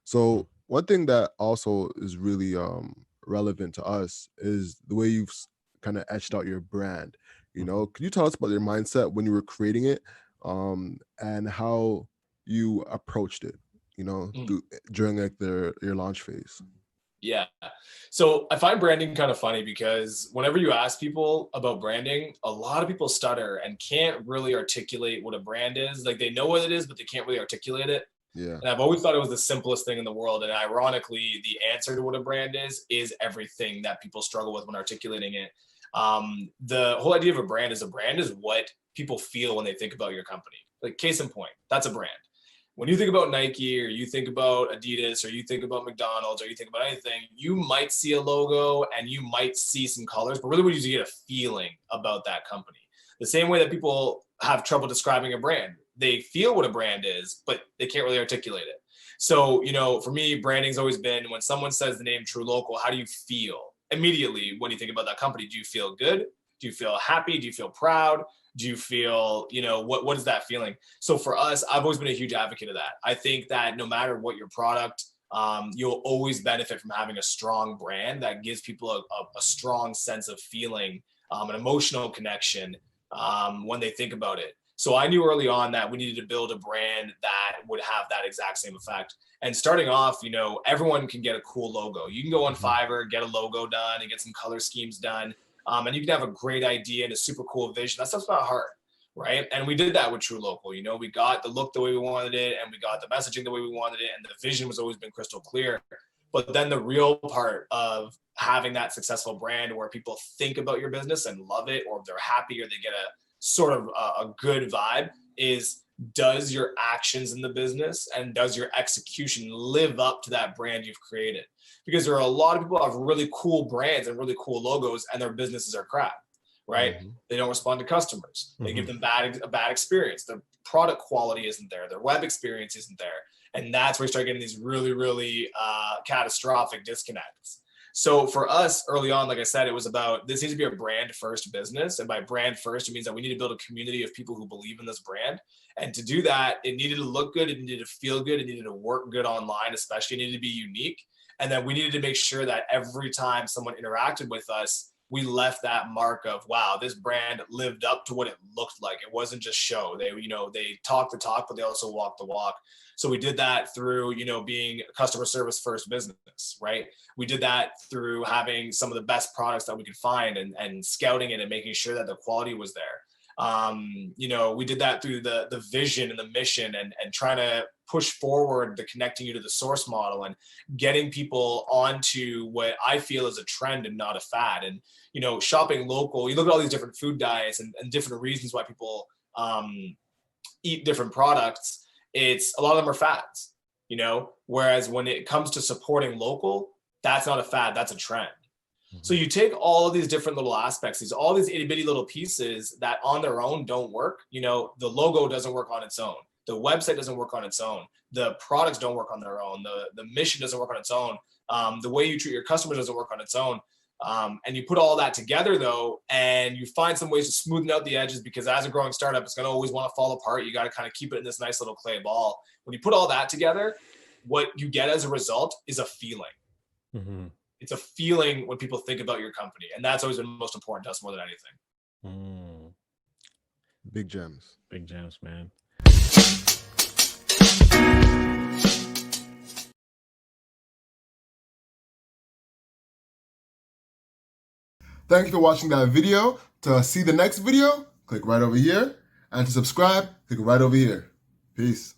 So one thing that also is really relevant to us is the way you've kind of etched out your brand. Mhm. Can you tell us about your mindset when you were creating it, and how you approached it? Mm, During like your launch phase. yeah. So I find branding kind of funny because whenever you ask people about branding, a lot of people stutter and can't really articulate what a brand is. Like they know what it is, but they can't really articulate it. Yeah. And I've always thought it was the simplest thing in the world. And ironically, the answer to what a brand is everything that people struggle with when articulating it. The whole idea of a brand is what people feel when they think about your company. Like case in point, that's a brand. When you think about Nike or you think about Adidas or you think about McDonald's or you think about anything, you might see a logo and you might see some colors, but really what you get a feeling about that company. The same way that people have trouble describing a brand. They feel what a brand is, but they can't really articulate it. So, for me, branding's always been when someone says the name Trulocal, how do you feel immediately when you think about that company? Do you feel good? Do you feel happy? Do you feel proud? Do you feel, what is that feeling? So for us, I've always been a huge advocate of that. I think that no matter what your product, you'll always benefit from having a strong brand that gives people a strong sense of feeling, an emotional connection when they think about it. So I knew early on that we needed to build a brand that would have that exact same effect. And starting off, everyone can get a cool logo. You can go on Mhm. Fiverr, get a logo done and get some color schemes done. And you can have a great idea and a super cool vision. That stuff's not hard, right? And we did that with Trulocal. We got the look the way we wanted it, and we got the messaging the way we wanted it, and the vision was always been crystal clear. But then the real part of having that successful brand where people think about your business and love it, or they're happy, or they get a sort of a good vibe is, does your actions in the business and does your execution live up to that brand you've created? Because there are a lot of people who have really cool brands and really cool logos and their businesses are crap, right? Hmm. They don't respond to customers. They give Mhm. them a bad experience. Their product quality isn't there. Their web experience isn't there. And that's where you start getting these really, really catastrophic disconnects. So for us early on, like I said, it was about this needs to be a brand first business. And by brand first, it means that we need to build a community of people who believe in this brand. And to do that, it needed to look good. It needed to feel good. It needed to work good online, especially. It needed to be unique. And then we needed to make sure that every time someone interacted with us, we left that mark of, wow, this brand lived up to what it looked like. It wasn't just show. They talk the talk, but they also walk the walk. So we did that through, being a customer service first business, right? We did that through having some of the best products that we could find and scouting it and making sure that the quality was there. We did that through the vision and the mission and trying to push forward the connecting you to the source model and getting people onto what I feel is a trend and not a fad. And, shopping local, you look at all these different food diets and different reasons why people eat different products. It's a lot of them are fads, whereas when it comes to supporting local, that's not a fad, that's a trend. So Mhm. you take all of these different little aspects, all these itty bitty little pieces that on their own don't work. The logo doesn't work on its own. The website doesn't work on its own. The products don't work on their own. The mission doesn't work on its own. The way you treat your customers doesn't work on its own. And you put all that together though, and you find some ways to smoothen out the edges because as a growing startup, it's going to always want to fall apart. You got to kind of keep it in this nice little clay ball. When you put all that together, what you get as a result is a feeling. Mhm. It's a feeling when people think about your company. And that's always been most important to us more than anything. Mm. Big gems. Big gems, man. Thank you for watching that video. To see the next video, click right over here. And to subscribe, click right over here. Peace.